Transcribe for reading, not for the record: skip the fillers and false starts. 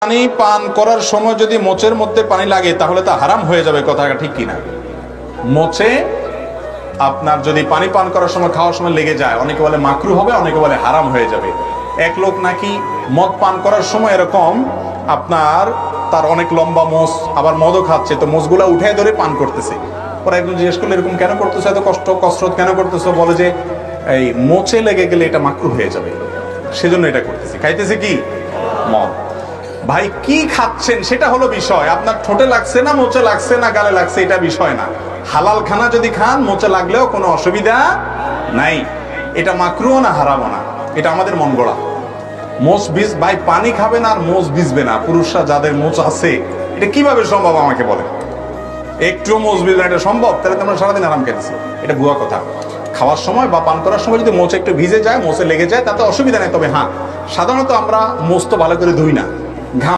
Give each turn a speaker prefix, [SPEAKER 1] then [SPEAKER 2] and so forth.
[SPEAKER 1] পানি পান করার সময় যদি মোচের মধ্যে পানি লাগে তাহলে তা হারাম হয়ে যাবে, কথাটা ঠিক কিনা? মোচে আপনার যদি পানি পান করার সময়, খাওয়ার সময় লেগে যায়, অনেকে বলে মাকরু হবে, অনেকে বলে হারাম হয়ে যাবে। এক লোক নাকি মদ পান করার সময় এরকম আপনার তার অনেক লম্বা মোচ, আবার মদও খাচ্ছে, তো মোচগুলা উঠে ধরে পান করতেছে। ওরা একজন জিজ্ঞেস করলে এরকম কেন করতেছে, এত কসরত কেন করতেছে? বলে যে এই মোচে লেগে গেলে এটা মাকরু হয়ে যাবে, সেজন্য এটা করতেছে। খাইতেছে কি? মদ। ভাই কি খাচ্ছেন সেটা হলো বিষয়। আপনার ঠোঁটে লাগছে না মোচে লাগছে না গালে লাগছে এটা বিষয় না। হালাল খানা যদি খান মোচে লাগলেও কোনো অসুবিধা নাই। এটা মাকরুও না হারামও না, এটা আমাদের মন গড়া। মোচ বীজ ভাই পানি খাবে না আর মোচ ভিজবে না, পুরুষরা যাদের মোচ আছে, এটা কিভাবে সম্ভব আমাকে বলে? একটু মোচ ভিজবে না, এটা সম্ভব? তাহলে তোমরা সারাদিন আরাম খেতেছি, এটা ভুয়া কথা। খাওয়ার সময় বা পান করার সময় যদি মোচ একটু ভিজে যায়, মোচে লেগে যায়, তাতে অসুবিধা নেই। তবে হ্যাঁ, সাধারণত আমরা মোচ তো ভালো করে ধুই না।